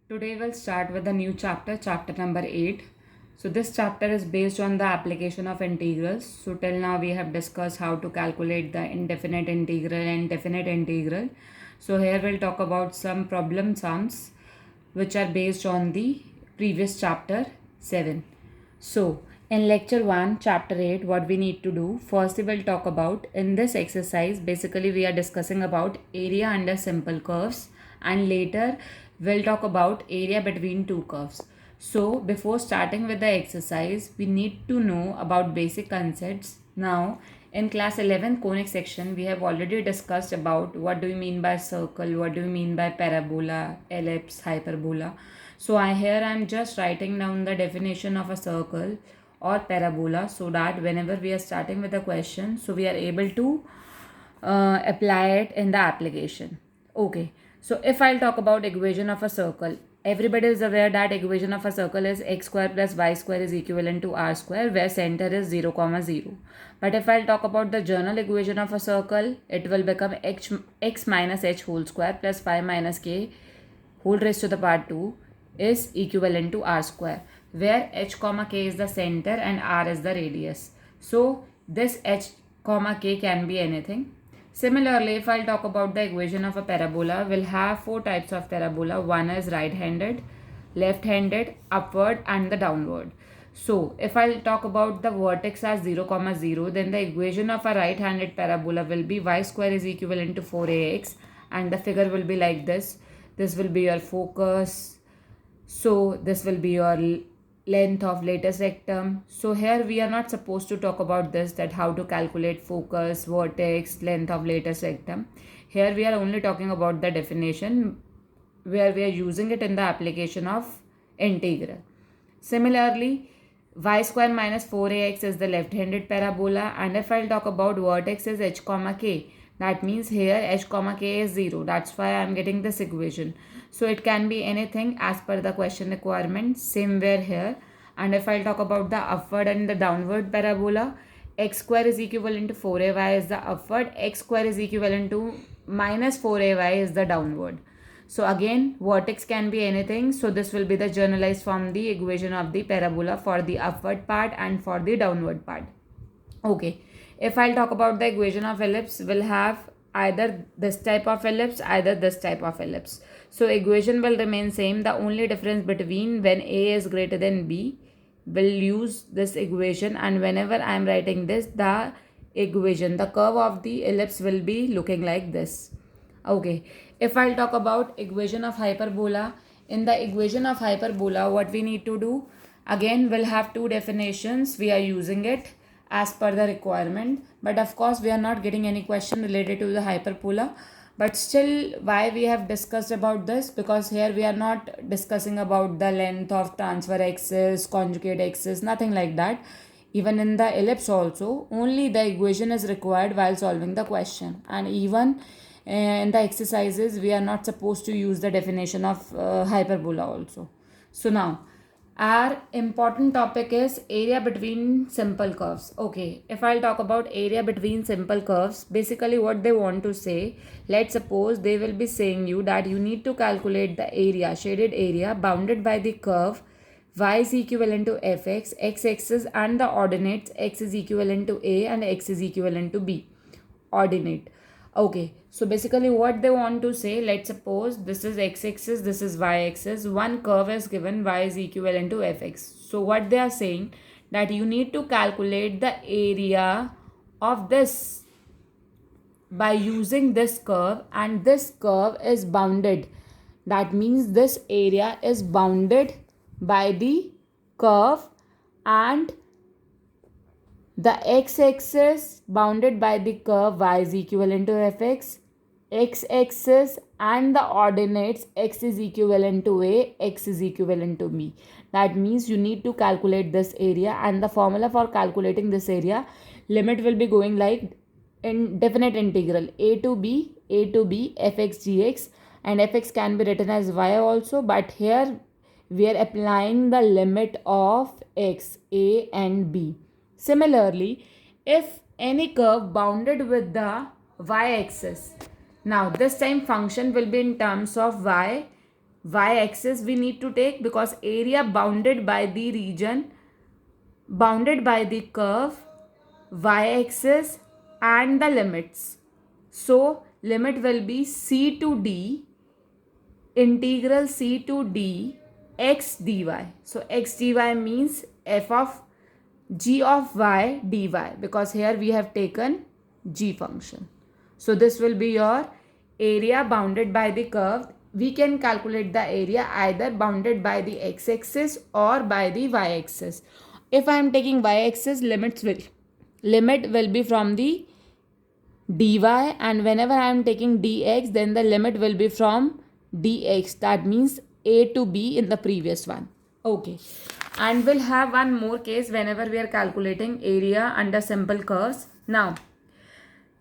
Today we'll start with a new chapter, chapter number 8. So this chapter is based on the application of integrals. So till now we have discussed how to calculate the indefinite integral and definite integral. So here we'll talk about some problem sums which are based on the previous chapter 7. So in lecture 1, chapter 8, what we need to do, first we will talk about in this exercise, basically we are discussing about area under simple curves, and later we'll talk about area between two curves. So before starting with the exercise, we need to know about basic concepts. Now in class 11 conic section, we have already discussed about what do we mean by circle, what do we mean by parabola, ellipse, hyperbola. So I'm just writing down the definition of a circle or parabola, so that whenever we are starting with a question, so we are able to apply it in the application. Okay, so if I'll talk about equation of a circle, everybody is aware that equation of a circle is x square plus y square is equivalent to r square, where center is 0 comma 0. But if I'll talk about the general equation of a circle, it will become x minus h whole square plus 5 minus k whole raised to the power 2 is equivalent to r square, where h comma k is the center and r is the radius. So this h comma k can be anything. Similarly, if I'll talk about the equation of a parabola, we'll have four types of parabola. One is right-handed, left-handed, upward, and the downward. So if I'll talk about the vertex as 0 comma 0, then the equation of a right-handed parabola will be y square is equivalent to 4ax, and the figure will be like this. This will be your focus. So this will be your length of latest rectum. So here we are not supposed to talk about this, that how to calculate focus, vertex, length of latest rectum. Here we are only talking about the definition where we are using it in the application of integral. Similarly, y square minus 4ax is the left-handed parabola, and if I'll talk about vertex is h comma k, that means here h comma k is 0. That's why I'm getting this equation. So it can be anything as per the question requirement. Same where here. And if I'll talk about the upward and the downward parabola, x square is equivalent to 4ay is the upward, x square is equivalent to minus 4ay is the downward. So again, vertex can be anything. So this will be the generalized from the equation of the parabola for the upward part and for the downward part. Okay, if I'll talk about the equation of ellipse, we'll have either this type of ellipse, either this type of ellipse. So equation will remain same. The only difference between when a is greater than b, will use this equation, and whenever I am writing this, the equation, the curve of the ellipse will be looking like this. Okay, if I'll talk about equation of hyperbola, in the equation of hyperbola, what we need to do, again we'll have two definitions. We are using it as per the requirement, but of course we are not getting any question related to the hyperbola. But still, why we have discussed about this, because here we are not discussing about the length of transfer axis, conjugate axis, nothing like that. Even in the ellipse also, only the equation is required while solving the question. And even in the exercises, we are not supposed to use the definition of hyperbola also. So now, our important topic is area between simple curves. Okay, if I'll talk about area between simple curves, basically what they want to say, let's suppose they will be saying you that you need to calculate the area, shaded area bounded by the curve y is equivalent to fx, x-axis and the ordinates x is equivalent to a and x is equivalent to b. Ordinate. Okay, so basically what they want to say, let's suppose this is x-axis, this is y-axis, one curve is given, y is equivalent to fx. So what they are saying, that you need to calculate the area of this by using this curve, and this curve is bounded. That means this area is bounded by the curve, and the x-axis bounded by the curve y is equivalent to fx, x-axis and the ordinates x is equivalent to a, x is equivalent to b. That means you need to calculate this area, and the formula for calculating this area, limit will be going like indefinite integral a to b fx gx, and fx can be written as y also, but here we are applying the limit of x, a and b. Similarly, if any curve bounded with the y-axis, now this time function will be in terms of y, y-axis we need to take, because area bounded by the region, bounded by the curve, y-axis and the limits. So limit will be c to d, integral c to d x dy. So x dy means f of g of y dy, because here we have taken g function. So this will be your area bounded by the curve. We can calculate the area either bounded by the x-axis or by the y-axis. If I am taking y-axis, limit will be from the dy, and whenever I am taking dx, then the limit will be from dx. That means a to b in the previous one. Okay. And we'll have one more case whenever we are calculating area under simple curves. Now,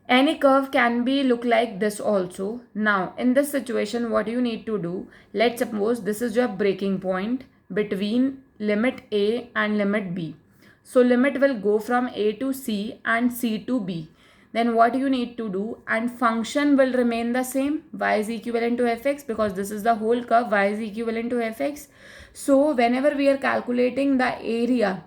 any curve can be look like this also. Now, in this situation, what you need to do, let's suppose this is your breaking point between limit a and limit b. So, limit will go from a to c and c to b. Then what you need to do, and function will remain the same, y is equivalent to fx, because this is the whole curve, y is equivalent to fx. So, whenever we are calculating the area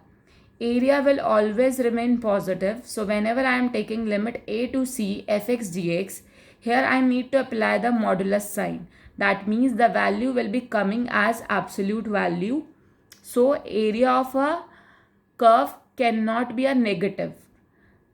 will always remain positive. So whenever I am taking limit a to c fx dx, here I need to apply the modulus sign. That means the value will be coming as absolute value. So area of a curve cannot be a negative,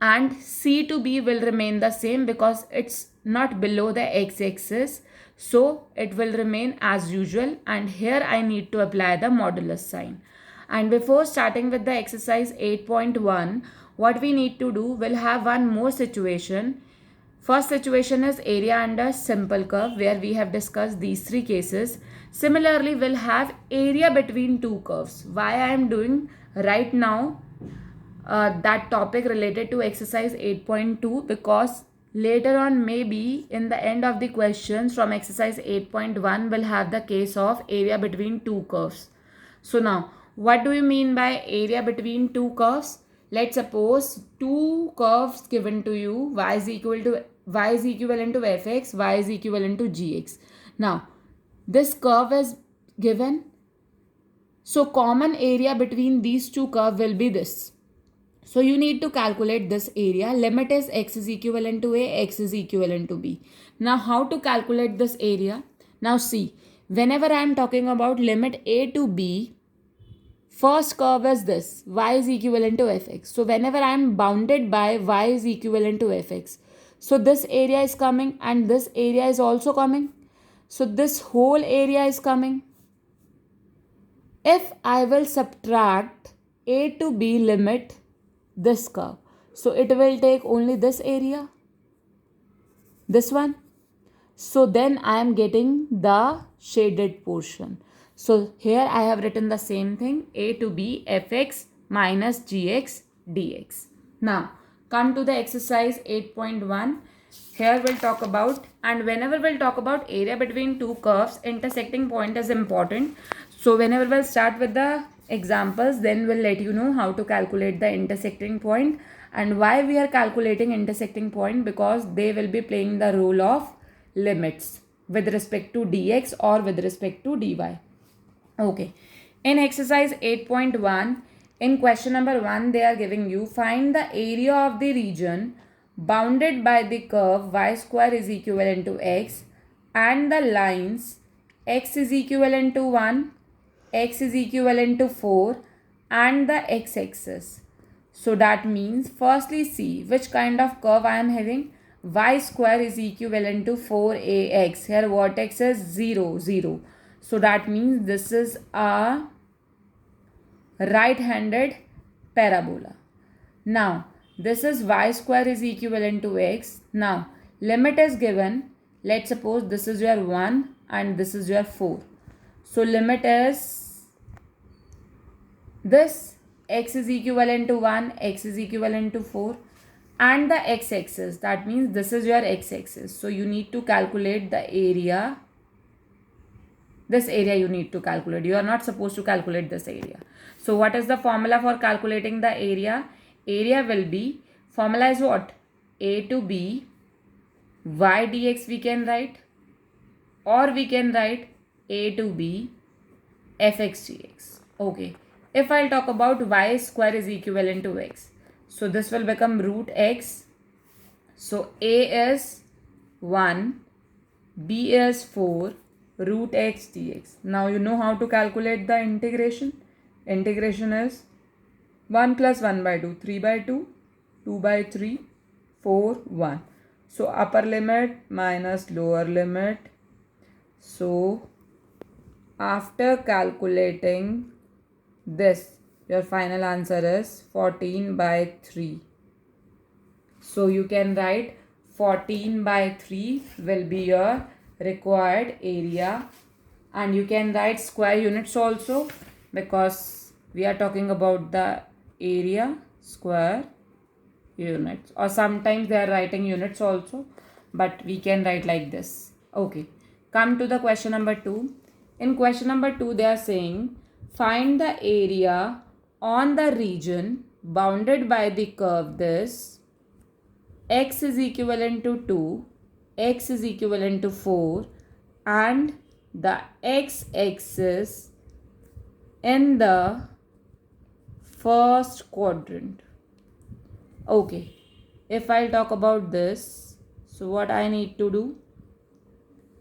and c to b will remain the same because it's not below the x-axis. So it will remain as usual, and here I need to apply the modulus sign. And before starting with the exercise 8.1, what we need to do, we'll have one more situation. First situation is area under simple curve, where we have discussed these three cases. Similarly, we'll have area between two curves. Why I am doing right now that topic related to exercise 8.2, because later on, maybe in the end of the questions from exercise 8.1, we'll have the case of area between two curves. So now, what do you mean by area between two curves? Let's suppose two curves given to you, y is equivalent to fx, y is equivalent to gx. Now, this curve is given. So common area between these two curves will be this. So you need to calculate this area. Limit is x is equivalent to a, x is equivalent to b. Now how to calculate this area? Now see, whenever I am talking about limit a to b, first curve is this, y is equivalent to fx. So whenever I am bounded by y is equivalent to fx, so this area is coming and this area is also coming. So this whole area is coming. If I will subtract a to b limit this curve, so it will take only this area, this one. So then I am getting the shaded portion. So here I have written the same thing, a to b fx minus gx dx. Now come to the exercise 8.1. Here we'll talk about, and whenever we'll talk about area between two curves, intersecting point is important. So whenever we'll start with the examples, then we'll let you know how to calculate the intersecting point. And why we are calculating intersecting point, because they will be playing the role of limits with respect to dx or with respect to dy. Okay. In exercise 8.1, in question number 1, they are giving you, find the area of the region bounded by the curve y square is equivalent to x and the lines x is equivalent to 1, x is equivalent to 4 and the x-axis. So that means, firstly see which kind of curve I am having. Y square is equivalent to 4ax. Here vertex is 0, 0. So that means this is a right-handed parabola. Now, this is y square is equivalent to x. Now, limit is given. Let's suppose this is your 1 and this is your 4. So, limit is this, x is equivalent to 1, x is equivalent to 4 and the x-axis. That means this is your x-axis. So, you need to calculate the area. This area you need to calculate. You are not supposed to calculate this area. So what is the formula for calculating the area? Area will be, formula is what? A to b y dx we can write, or we can write a to b fx dx. Okay. If I'll talk about y square is equivalent to x. So this will become root x. So a is 1, b is 4, root x dx. Now you know how to calculate the integration. Integration is 1 plus 1 by 2, 3 by 2, 2 by 3, 4, 1. So upper limit minus lower limit. So after calculating this, your final answer is 14 by 3. So you can write 14 by 3 will be your required area, and you can write square units also, because we are talking about the area square units, or sometimes they are writing units also, but we can write like this. Okay, come to the question number 2. In question number 2 they are saying find the area on the region bounded by the curve this x is equivalent to 2, x is equivalent to 4, and the x-axis in the first quadrant. Okay, if I'll talk about this, so what I need to do,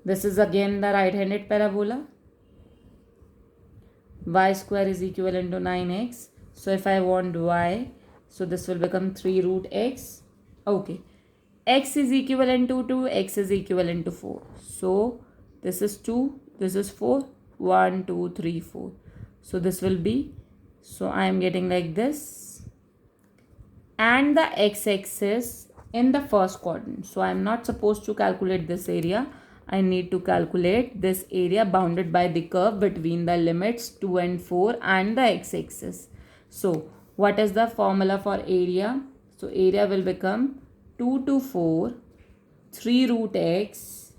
this is again the right-handed parabola. Y square is equivalent to 9x. So if I want y, so this will become 3 root x. Okay, x is equivalent to 2, x is equivalent to 4. So this is 2, this is 4, 1, 2, 3, 4. So this will be, so I am getting like this. And the x-axis in the first quadrant. So I am not supposed to calculate this area. I need to calculate this area bounded by the curve between the limits 2 and 4 and the x-axis. So what is the formula for area? So area will become 2 to 4, 3 root x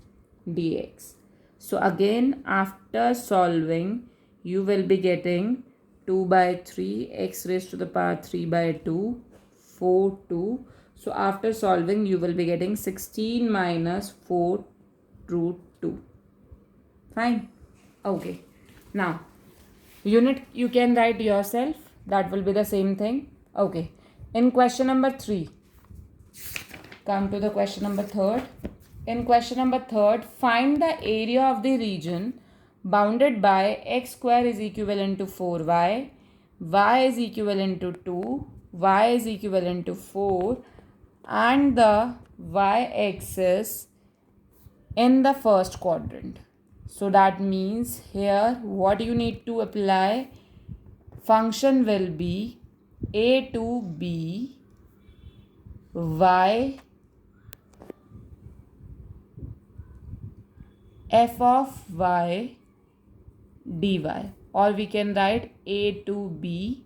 dx. So again after solving you will be getting 2 by 3 x raised to the power 3 by 2, 4, 2. So after solving you will be getting 16 minus 4 root 2. Fine. Okay. Now unit you can write yourself. That will be the same thing. Okay. In question number 3. Come to the question number 3rd. In question number 3rd, find the area of the region bounded by x square is equivalent to 4y, y is equivalent to 2, y is equivalent to 4, and the y-axis in the first quadrant. So that means here what you need to apply, function will be a to b y f of y dy, or we can write a to b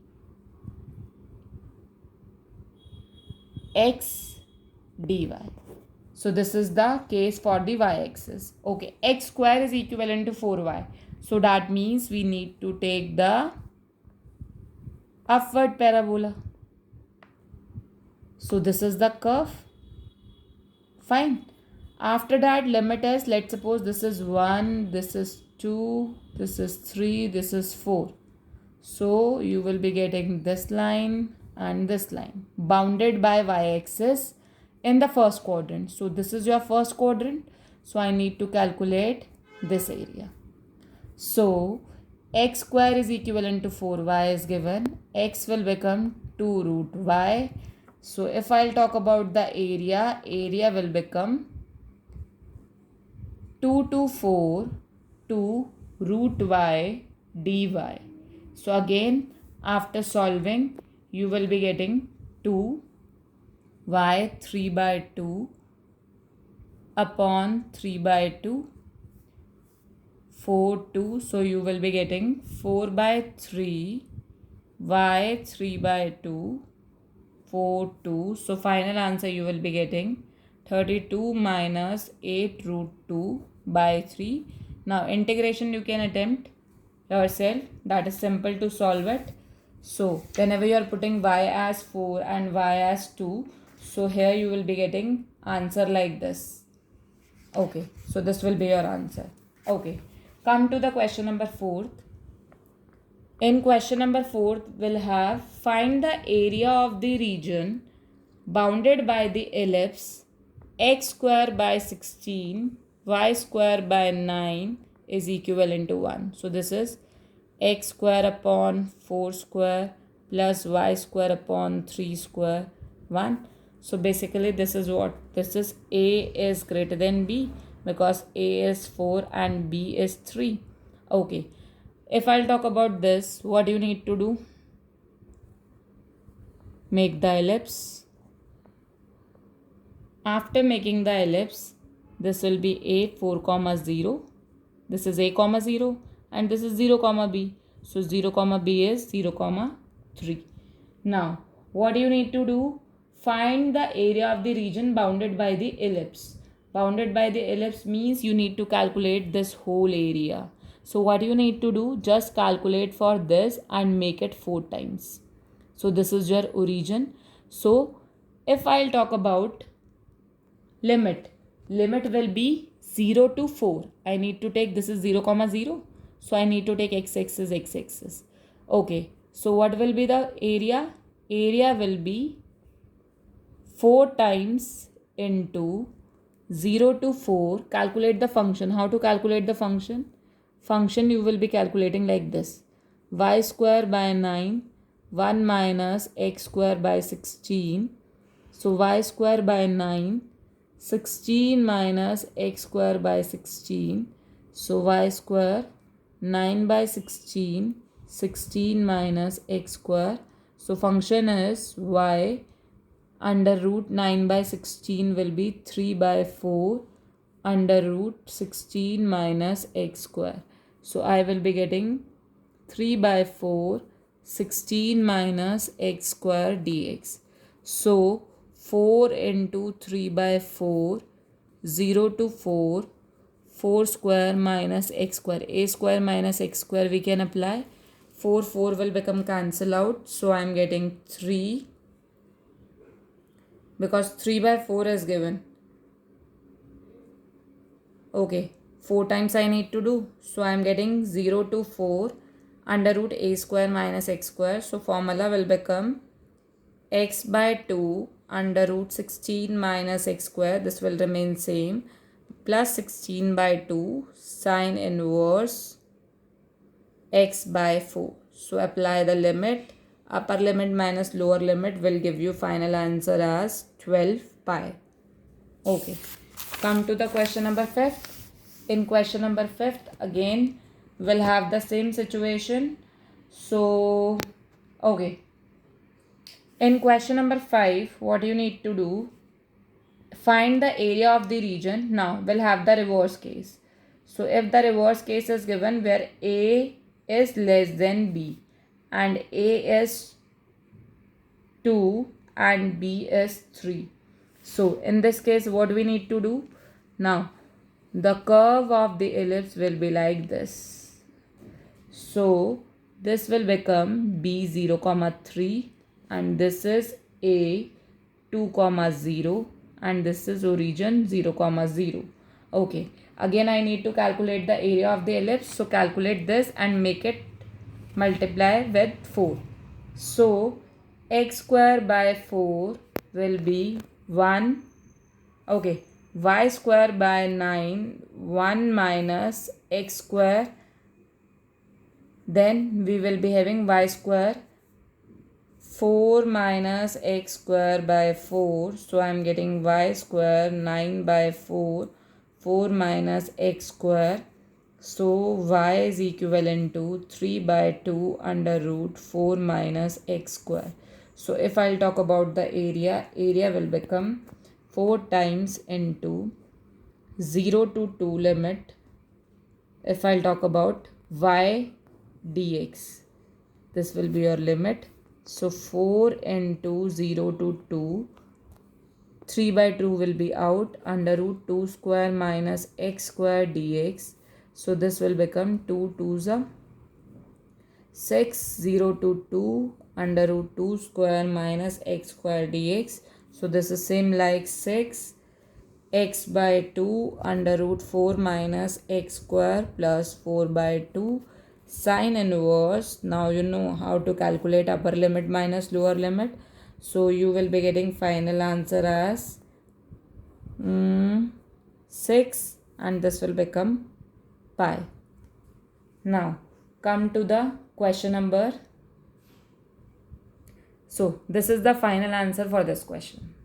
x dy. So this is the case for the y-axis. Okay, x square is equivalent to 4y. So that means we need to take the upward parabola. So this is the curve. Fine. After that limit is, let's suppose this is 1, this is 2, this is 3, this is 4. So you will be getting this line and this line bounded by y-axis in the first quadrant. So this is your first quadrant. So I need to calculate this area. So x square is equivalent to 4y is given. X will become 2 root y. So if I'll talk about the area, area will become 2 to 4 2 root y dy. So again after solving you will be getting 2 y 3 by 2 upon 3 by 2 4 2. So you will be getting 4 by 3 y 3 by 2 4 2. So final answer you will be getting 32 minus 8 root 2 by 3. Now integration you can attempt yourself. That is simple to solve it. So whenever you are putting y as 4 and y as 2, so here you will be getting answer like this. Okay, so this will be your answer. Okay, Come to the question number 4th. In question number 4th, we'll have find the area of the region bounded by the ellipse x square by 16 y square by 9 is equivalent to 1. So this is x square upon 4 square plus y square upon 3 square 1. So basically this is what? This is a is greater than b because a is 4 and b is 3. Okay. If I'll talk about this, what do you need to do? Make the ellipse. After making the ellipse, this will be a 4 comma 0. This is a comma 0 and this is 0 comma b. So 0 comma b is 0 comma 3. Now, what do you need to do? Find the area of the region bounded by the ellipse. Bounded by the ellipse means you need to calculate this whole area. So what you need to do? Just calculate for this and make it 4 times. So this is your origin. So if I'll talk about limit will be 0 to 4. I need to take, this is 0 comma 0. So I need to take x-axis. Okay. So what will be the area? Area will be 4 times into 0 to 4. Calculate the function. How to calculate the function? Function you will be calculating like this. Y square by 9. 1 minus x square by 16. So y square by 9. 16 minus x square by 16. So y square 9 by 16. 16 minus x square. So function is y under root 9 by 16 will be 3 by 4 under root 16 minus x square. So I will be getting 3 by 4 16 minus x square dx. So 4 into 3 by 4, 0 to 4, 4 square minus x square. A square minus x square we can apply. 4 will become cancel out. So I am getting 3 because 3 by 4 is given. Okay, 4 times I need to do. So I am getting 0 to 4 under root a square minus x square. So formula will become x by 2 under root 16 minus x square. This will remain same. Plus 16 by 2 sine inverse x by 4. So apply the limit. Upper limit minus lower limit will give you final answer as 12 pi. Okay. Come to the question number 5th. In question number 5th, again, we'll have the same situation. So, okay. In question number 5, what you need to do? Find the area of the region. Now, we'll have the reverse case. So, if the reverse case is given where A is less than B and A is 2 and B is 3. So, in this case, what we need to do? Now, the curve of the ellipse will be like this. So, this will become B 0 comma 3 and this is A 2 comma 0 and this is origin 0 comma 0. Okay, again I need to calculate the area of the ellipse. So, calculate this and make it multiply with 4. So, x square by 4 will be 1. Okay, y square by 9, 1 minus x square. Then we will be having y square 4 minus x square by 4. So I am getting y square 9 by 4. 4 minus x square. So y is equivalent to 3 by 2 under root 4 minus x square. So if I'll talk about the area will become 4 times into 0 to 2 limit. If I'll talk about y dx, this will be your limit. So 4 into 0 to 2, 3 by 2 will be out under root 2 square minus x square dx. So this will become 2 2s are 6, 0 to 2 under root 2 square minus x square dx. So this is same like 6 x by 2 under root 4 minus x square plus 4 by 2 sine inverse. Now you know how to calculate upper limit minus lower limit. So you will be getting final answer as 6 and this will become pi. Now come to the question number. So this is the final answer for this question.